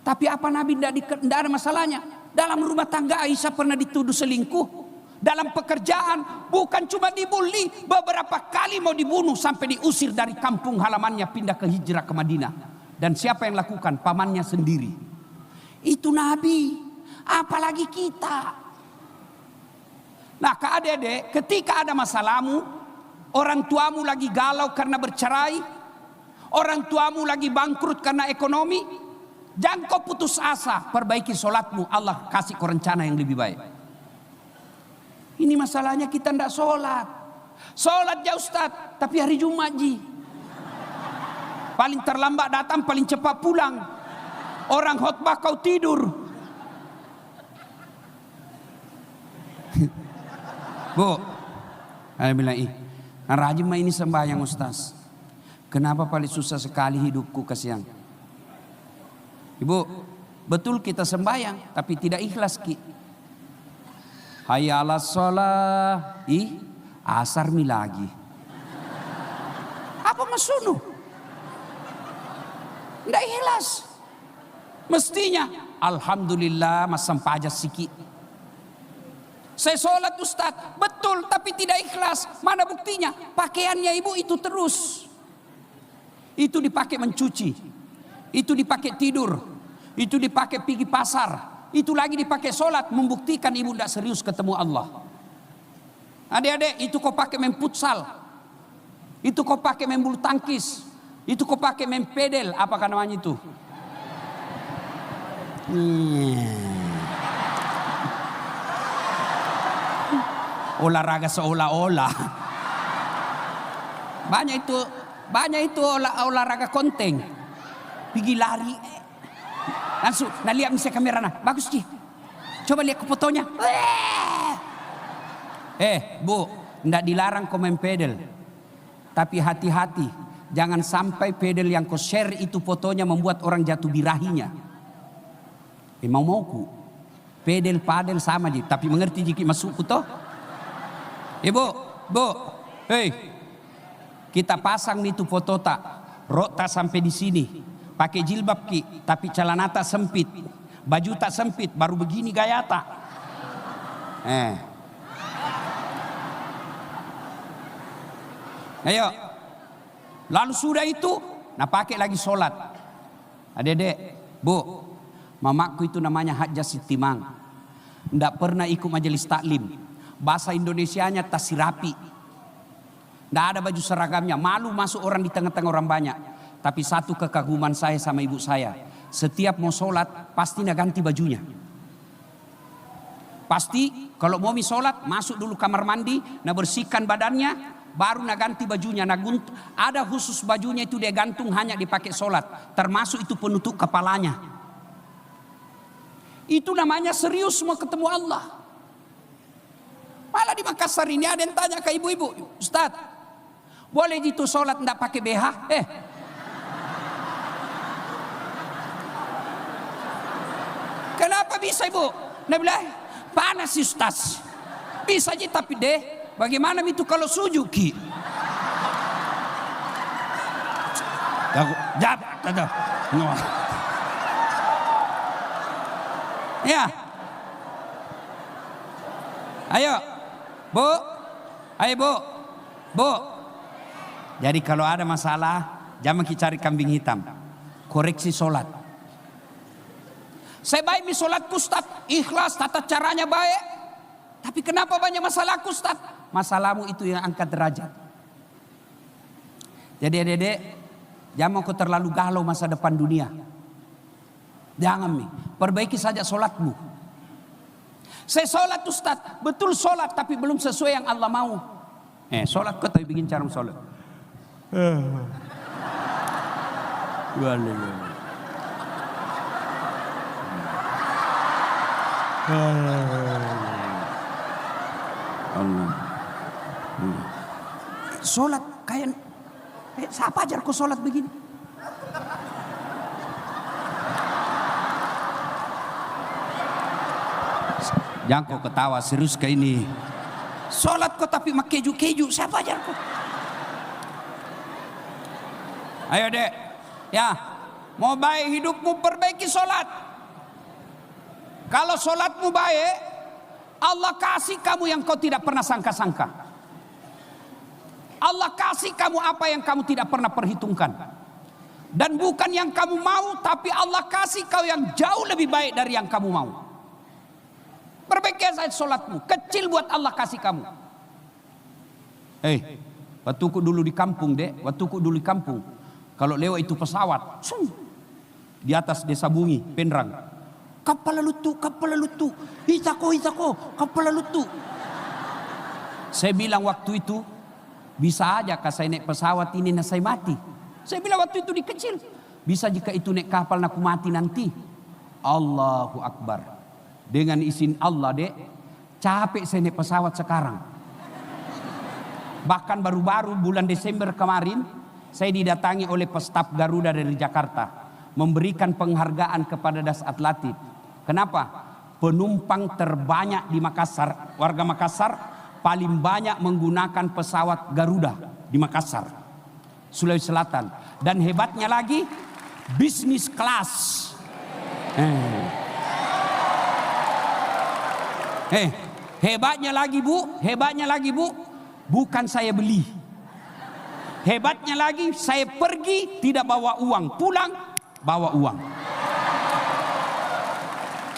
Tapi apa Nabi tidak ada masalahnya? Dalam rumah tangga Aisyah pernah dituduh selingkuh. Dalam pekerjaan bukan cuma dibully, beberapa kali mau dibunuh sampai diusir dari kampung halamannya, pindah ke hijrah ke Madinah. Dan siapa yang lakukan? Pamannya sendiri. Itu Nabi, apalagi kita. Nah Kak Dede, ketika ada masalahmu, orang tuamu lagi galau karena bercerai, orang tuamu lagi bangkrut karena ekonomi, jangan kau putus asa, perbaiki sholatmu, Allah kasih kau rencana yang lebih baik. Ini masalahnya kita tidak sholat. Sholat ya Ustaz, tapi hari Jumat ji. Paling terlambat datang, paling cepat pulang. Orang khutbah kau tidur. Bu, saya bilang rajin mah ini sembahyang Ustaz. Kenapa paling susah sekali hidupku kasihan? Ibu, betul kita sembahyang, tapi tidak ikhlas ki. Hayya 'alas shalah, asar mi lagi. Apa masunu? Tidak ikhlas. Mestinya alhamdulillah masam pajas siki. Saya sholat Ustaz, betul, tapi tidak ikhlas. Mana buktinya? Pakaiannya ibu itu terus. Itu dipakai mencuci, itu dipakai tidur, itu dipakai pergi pasar. Itu lagi dipakai sholat, membuktikan ibu tidak serius ketemu Allah. Adik-adik, itu kau pakai main futsal, itu kau pakai main bulu tangkis, itu kau pakai main pedal, apa namanya itu? Olahraga seolah-olah. Banyak itu olahraga konteng, pergi lari. Langsung, nah lihat misalnya kamera nah, bagus Ci. Coba lihat ke fotonya. Bu, tidak dilarang kau main pedal. Tapi hati-hati, jangan sampai pedal yang kau share itu fotonya membuat orang jatuh birahinya. Mau-mauku, pedal padel sama Ji, tapi mengerti jiki masuk toh? Bu, kita pasang itu foto tak, rok tak sampai di sini. Pakai jilbab ki, tapi celana tak sempit, baju tak sempit, baru begini gaya tak. Ayo, lalu sudah itu, nah pakai lagi sholat. Adik-adik, bu, mamaku itu namanya Hajjah Sitimang, ndak pernah ikut majelis taklim, bahasa Indonesianya tasirapi, ndak ada baju seragamnya, malu masuk orang di tengah-tengah orang banyak. Tapi satu kekaguman saya sama ibu saya, setiap mau sholat pasti nak ganti bajunya. Pasti kalau mau sholat masuk dulu kamar mandi, nak bersihkan badannya, baru nak ganti bajunya. Ada khusus bajunya itu dia gantung hanya dipakai sholat, termasuk itu penutup kepalanya. Itu namanya serius mau ketemu Allah. Malah di Makassar ini ada yang tanya ke ibu-ibu, Ustaz, boleh gitu sholat tidak pakai BH? Kenapa bisa ibu? Nah bilang, panas sih Ustaz. Bisa aja tapi deh, bagaimana itu kalau sujuki? Ya. Ayo, Bu. Ayo Bu. Jadi kalau ada masalah, jangan kita cari kambing hitam. Koreksi sholat. Saya baik mi sholatku Ustaz, ikhlas, tata caranya baik. Tapi kenapa banyak masalahku Ustaz? Masalahmu itu yang angkat derajat. Jadi adik-adik, jangan kau terlalu galau masa depan dunia. Jangan mi, perbaiki saja sholatmu. Saya sholat Ustaz, betul sholat tapi belum sesuai yang Allah mau. Sholat kau tapi bikin cara sholat. Sholat kayak siapa ajar kau sholat begini? Jangan kau ketawa, serius ke ini. Sholat kau tapi mak keju-keju, siapa ajar kau? Ayo dek, ya, mau baik hidupmu perbaiki sholat. Kalau sholatmu baik, Allah kasih kamu yang kau tidak pernah sangka-sangka. Allah kasih kamu apa yang kamu tidak pernah perhitungkan. Dan bukan yang kamu mau, tapi Allah kasih kau yang jauh lebih baik dari yang kamu mau. Perbaiki saja sholatmu, kecil buat Allah kasih kamu. Waktuku dulu di kampung dek, waktuku dulu di kampung. Kalau lewat itu pesawat, di atas desa Bungi, Penrang. Kapal lutu, hitako, kapal lutu. Saya bilang waktu itu, bisa aja kalau saya naik pesawat ini nah saya mati. Saya bilang waktu itu di kecil, bisa jika itu naik kapal aku mati nanti. Allahu Akbar. Dengan izin Allah dek, capek saya naik pesawat sekarang. Bahkan baru-baru bulan Desember kemarin, saya didatangi oleh staf Garuda dari Jakarta. Memberikan penghargaan kepada Das Atlantik. Kenapa? Penumpang terbanyak di Makassar, warga Makassar paling banyak menggunakan pesawat Garuda di Makassar, Sulawesi Selatan. Dan hebatnya lagi, bisnis kelas. Hebatnya lagi bu, bukan saya beli. Hebatnya lagi, saya pergi tidak bawa uang, pulang bawa uang.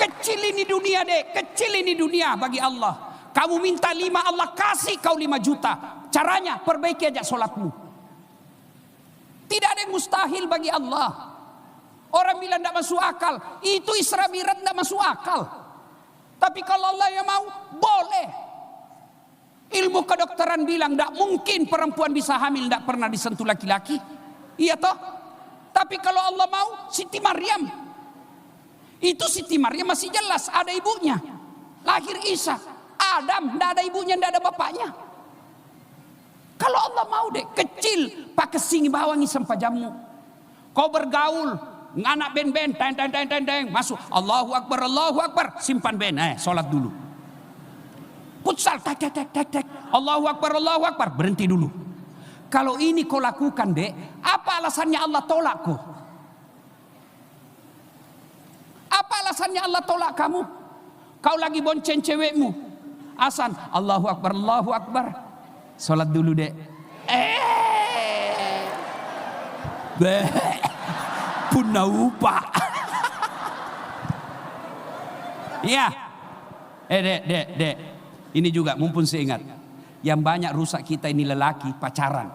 Kecil ini dunia dek, kecil ini dunia bagi Allah. Kamu minta 5, Allah kasih kau 5 juta. Caranya perbaiki aja sholatmu. Tidak ada yang mustahil bagi Allah. Orang bilang tidak masuk akal, itu Isra Mi'raj tidak masuk akal. Tapi kalau Allah yang mau, boleh. Ilmu kedokteran bilang tidak mungkin perempuan bisa hamil tidak pernah disentuh laki-laki. Iya toh? Tapi kalau Allah mau, Siti Maryam. Itu Siti Maryam masih jelas ada ibunya. Lahir Isa. Adam tidak ada ibunya, tidak ada bapaknya. Kalau Allah mau deh, kecil pakai singi bawangi sampai jamu. Kau bergaul, anak ben-ben, teng, masuk. Allahu Akbar, simpan ben, sholat dulu. Futsal, tek, Allahu Akbar, berhenti dulu. Kalau ini kau lakukan dek, apa alasannya Allah tolak kau? Apa alasannya Allah tolak kamu? Kau lagi bonceng cewekmu, asan, Allahu Akbar, sholat dulu dek. Punna upah. Ya. Dek. Ini juga mumpun saya ingat. Yang banyak rusak kita ini lelaki pacaran.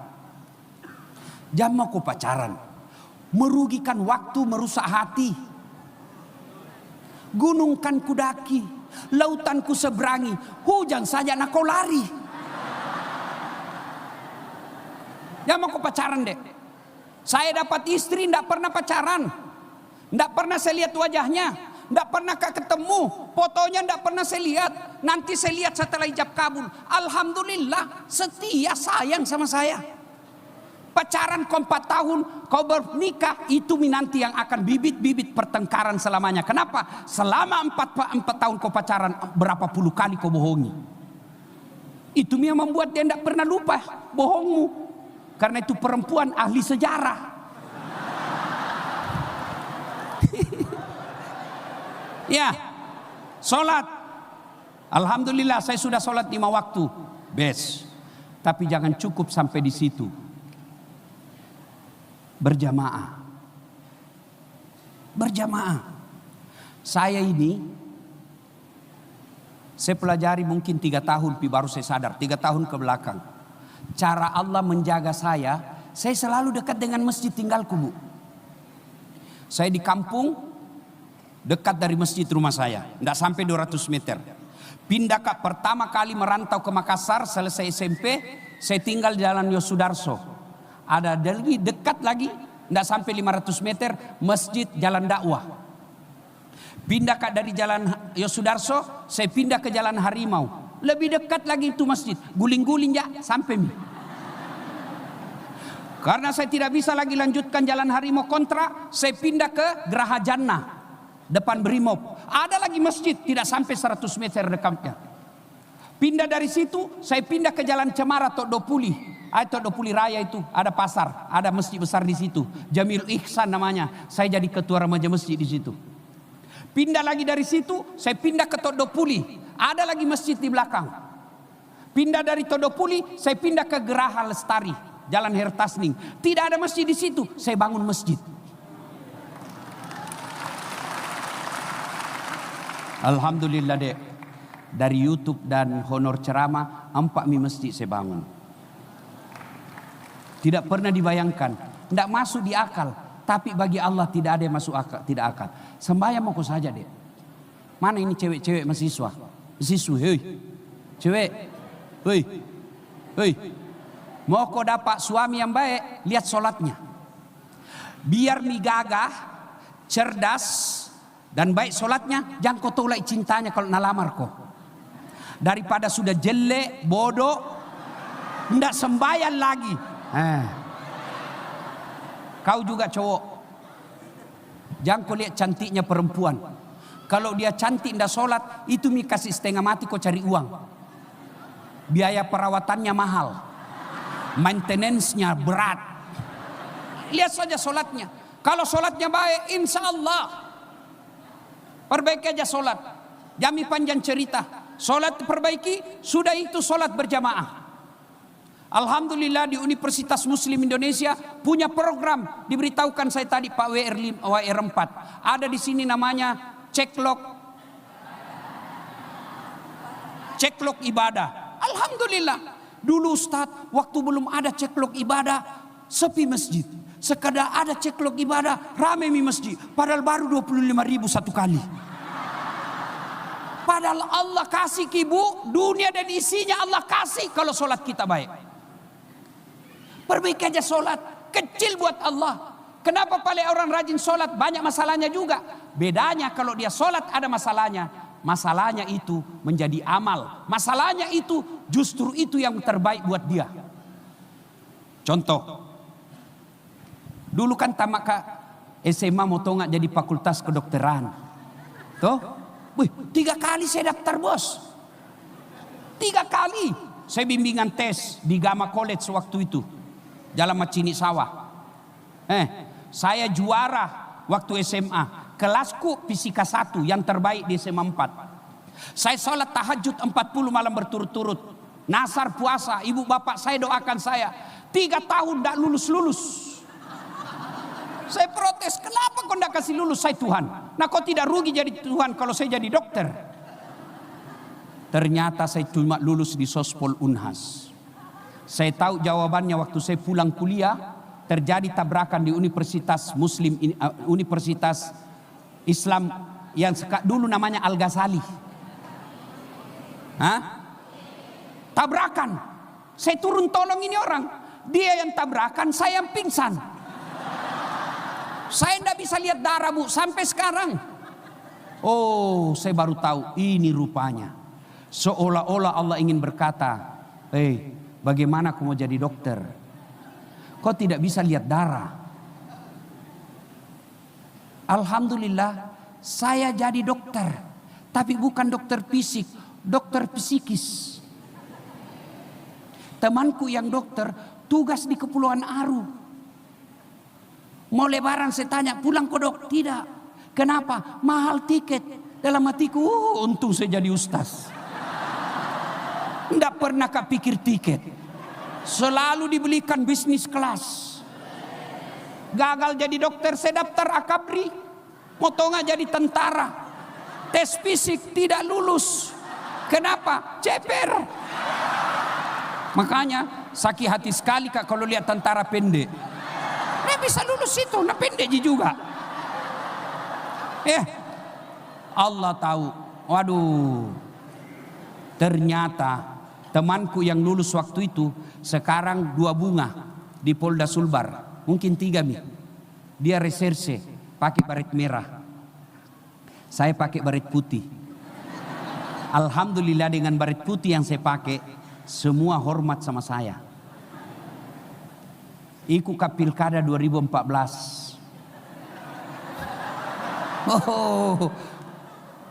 Jangan mau pacaran. Merugikan waktu, merusak hati. Gunung kan kudaki, lautan ku seberangi, hujan saja nak kau lari. Jangan mau pacaran dek. Saya dapat istri tidak pernah pacaran, tidak pernah saya lihat wajahnya, tidak pernah ketemu, fotonya tidak pernah saya lihat. Nanti saya lihat setelah ijab kabul. Alhamdulillah setia sayang sama saya. Pacaran kau 4 tahun, kau bernikah, itu nanti yang akan bibit-bibit pertengkaran selamanya. Kenapa? Selama 4 tahun kau pacaran, berapa puluh kali kau bohongi. Itu yang membuat dia tidak pernah lupa bohongmu. Karena itu perempuan ahli sejarah. Ya, sholat. Alhamdulillah saya sudah sholat 5 waktu. Best. Tapi jangan cukup sampai di situ. berjamaah. Berjamaah. Saya pelajari mungkin 3 tahun baru saya sadar, 3 tahun ke belakang. Cara Allah menjaga saya selalu dekat dengan masjid tinggalku, Bu. Saya di kampung, dekat dari masjid rumah saya, tidak sampai 200 meter. Pindah pertama kali merantau ke Makassar, selesai SMP, saya tinggal di Jalan Yosudarso. Ada lagi dekat lagi, tidak sampai 500 meter, masjid Jalan Dakwah. Pindah dari Jalan Yosudarso, saya pindah ke Jalan Harimau. Lebih dekat lagi itu masjid, guling-guling ya sampai. Karena saya tidak bisa lagi lanjutkan Jalan Harimau kontra, saya pindah ke Geraha Jannah, depan Brimob. Ada lagi masjid, tidak sampai 100 meter dekatnya. Pindah dari situ, saya pindah ke Jalan Cemara Todopuli. Todopuli Raya itu ada pasar, ada masjid besar di situ. Jamil Ihsan namanya. Saya jadi ketua remaja masjid di situ. Pindah lagi dari situ, saya pindah ke Todopuli. Ada lagi masjid di belakang. Pindah dari Todopuli, saya pindah ke Geraha Lestari, Jalan Hertasning. Tidak ada masjid di situ, saya bangun masjid. Alhamdulillah, Dek. Dari YouTube dan honor ceramah, 4 masjid saya bangun. Tidak pernah dibayangkan, tidak masuk di akal. Tapi bagi Allah tidak ada yang masuk akal, tidak akal. Sembahyang mau kau saja, Dek. Mana ini cewek-cewek mahasiswa? Mahasiswa, hei. Cewek, hei. Hei. Mau kau dapat suami yang baik, lihat sholatnya. Biar mi gagah, cerdas, dan baik sholatnya, jangan kau tolak cintanya kalau nalamar kau. Daripada sudah jelek, bodoh, tidak sembahyang lagi. Kau juga cowok, jangan kau lihat cantiknya perempuan. Kalau dia cantik tidak sholat, itu mi kasih setengah mati kau cari uang. Biaya perawatannya mahal, maintenance-nya berat. Lihat saja sholatnya. Kalau sholatnya baik, insya Allah perbaiki aja sholat. Jami panjang cerita, sholat perbaiki, sudah itu sholat berjamaah. Alhamdulillah di Universitas Muslim Indonesia punya program, diberitahukan saya tadi Pak WR4. Ada di sini namanya ceklok ibadah. Alhamdulillah. Dulu Ustaz, waktu belum ada ceklok ibadah, sepi masjid. Sekedar ada ceklok ibadah, ramai di masjid. Padahal baru 25.000 satu kali. Padahal Allah kasih ibu, dunia dan isinya Allah kasih kalau sholat kita baik. Perbaiki aja sholat, kecil buat Allah. Kenapa paling orang rajin sholat banyak masalahnya juga? Bedanya kalau dia sholat ada masalahnya. Masalahnya itu menjadi amal. Masalahnya itu justru itu yang terbaik buat dia. Contoh, dulu kan tamat SMA mau nggak jadi fakultas kedokteran. Tuh, 3 kali saya daftar, bos. 3 kali saya bimbingan tes di Gama College waktu itu. Jalan Macini Sawah. Saya juara waktu SMA. Kelasku fisika 1 yang terbaik di SMA 4. Saya sholat tahajud 40 malam berturut-turut. Nasar puasa, ibu bapak saya doakan saya. 3 tahun tidak lulus. Saya protes, kenapa kau tidak kasih lulus saya Tuhan? Nah kau tidak rugi jadi Tuhan kalau saya jadi dokter. Ternyata saya cuma lulus di Sospol Unhas. Saya tahu jawabannya waktu saya pulang kuliah, terjadi tabrakan di Universitas Muslim, Universitas Islam yang dulu namanya Al-Ghazali. Tabrakan. Saya turun tolong ini orang. Dia yang tabrakan, saya yang pingsan. Saya tidak bisa lihat darah, Bu, sampai sekarang. Oh, saya baru tahu ini rupanya. Seolah-olah Allah ingin berkata, bagaimana aku mau jadi dokter? Kau tidak bisa lihat darah. Alhamdulillah saya jadi dokter. Tapi bukan dokter fisik, dokter psikis. Temanku yang dokter tugas di Kepulauan Aru. Mau lebaran saya tanya, pulang kok dok? Tidak. Kenapa? Mahal tiket. Dalam hatiku, untung saya jadi ustaz. Tidak pernah kepikir tiket. Selalu dibelikan bisnis kelas. Gagal jadi dokter, saya daftar akabri. Motonga jadi tentara. Tes fisik tidak lulus. Kenapa? Ceper. Makanya sakit hati sekali Kak kalau lihat tentara pendek. Dia bisa lulus itu, nah pendek juga. Allah tahu. Waduh. Ternyata temanku yang lulus waktu itu sekarang 2 bunga di Polda Sulbar. Mungkin 3 Mi. Dia reserse pakai baret merah. Saya pakai baret putih. Alhamdulillah dengan baret putih yang saya pakai, semua hormat sama saya. Ikut ke Pilkada 2014. Oh,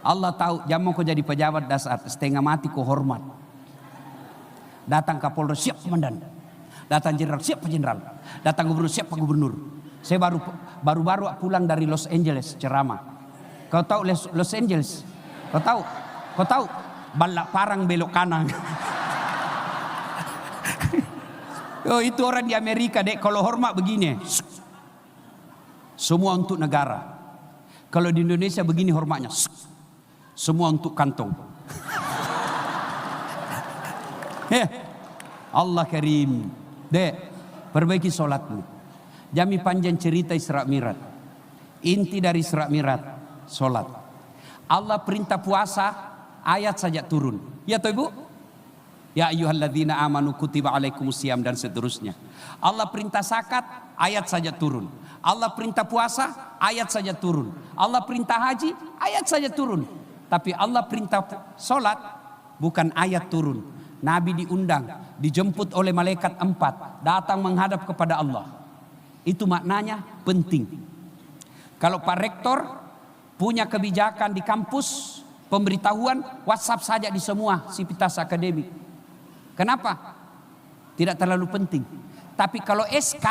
Allah tahu jamu kau jadi pejabat dasar setengah mati kau hormat. Datang Kapolres siap komandan. Datang jenderal siap Pak Jenderal. Datang gubernur siap Pak Gubernur. Saya baru pulang dari Los Angeles ceramah. Kau tahu Los Angeles? Kau tahu? Balak parang belok kanan. Oh, itu orang di Amerika dek kalau hormat begini. Semua untuk negara. Kalau di Indonesia begini hormatnya. Semua untuk kantong. Allah Karim. Dek, perbaiki sholatmu. Jami panjang cerita Isra Mi'raj. Inti dari Isra Mi'raj, sholat. Allah perintah puasa, ayat saja turun. Ya toh Ibu? Ya ayyuhalladzina amanu kutiba alaikumusiyam dan seterusnya. Allah perintah zakat, ayat saja turun. Allah perintah puasa, ayat saja turun. Allah perintah haji, ayat saja turun. Tapi Allah perintah sholat, bukan ayat turun. Nabi diundang, dijemput oleh malaikat 4, datang menghadap kepada Allah. Itu maknanya penting. Kalau Pak Rektor punya kebijakan di kampus, pemberitahuan WhatsApp saja di semua sivitas akademik. Kenapa? Tidak terlalu penting. Tapi kalau SK,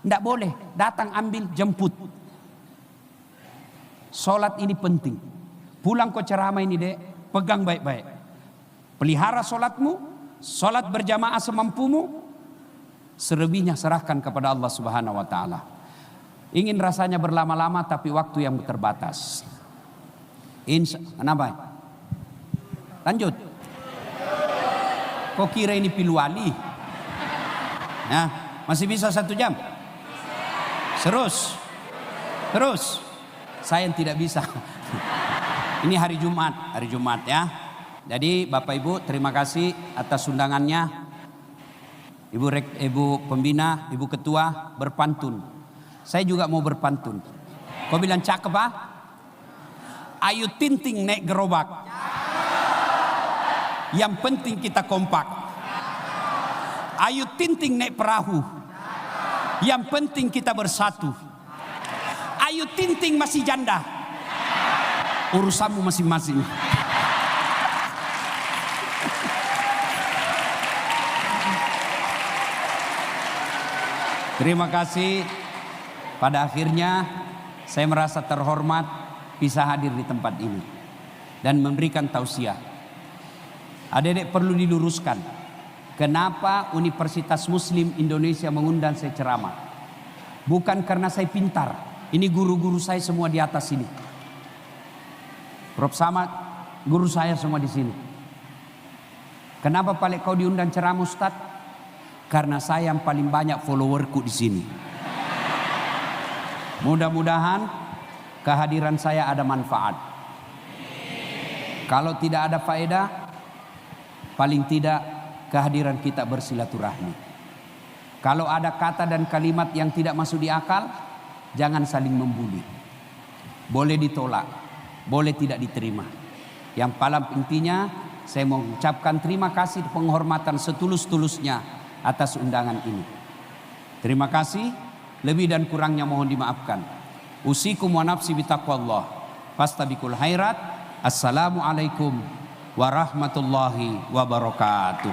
tidak boleh, datang ambil jemput. Sholat ini penting. Pulang kau ceramah ini dek, pegang baik-baik. Pelihara sholatmu, sholat berjamaah semampumu, selebihnya serahkan kepada Allah Subhanahu wa Ta'ala. Ingin rasanya berlama-lama tapi waktu yang terbatas. Kenapa? Lanjut. Kok kira ini piluali? Nah, masih bisa 1 jam? Terus. Saya yang tidak bisa. Ini hari Jumat ya. Jadi Bapak Ibu terima kasih atas undangannya. Ibu pembina, Ibu ketua berpantun. Saya juga mau berpantun. Kau bilang cakep ah? Ayo tinting naik gerobak. Yang penting kita kompak. Ayo tinting naik perahu. Yang penting kita bersatu. Ayo tinting masih janda. Urusanmu masing-masing. Terima kasih. Pada akhirnya saya merasa terhormat bisa hadir di tempat ini dan memberikan tausiah. Adik-adik perlu diluruskan. Kenapa Universitas Muslim Indonesia mengundang saya ceramah? Bukan karena saya pintar. Ini guru-guru saya semua di atas sini. Prof Samad, guru saya semua di sini. Kenapa paling kau diundang ceramah Ustaz? Karena saya yang paling banyak followerku di sini. Mudah-mudahan kehadiran saya ada manfaat. Kalau tidak ada faedah, paling tidak kehadiran kita bersilaturahmi. Kalau ada kata dan kalimat yang tidak masuk di akal, jangan saling membuli. Boleh ditolak, boleh tidak diterima. Yang paling intinya, saya mau ucapkan terima kasih penghormatan setulus-tulusnya atas undangan ini. Terima kasih. Lebih dan kurangnya mohon dimaafkan. Usikum wa nafsi bitaqwallah. Fastabiqul khairat. Assalamualaikum warahmatullahi wabarakatuh.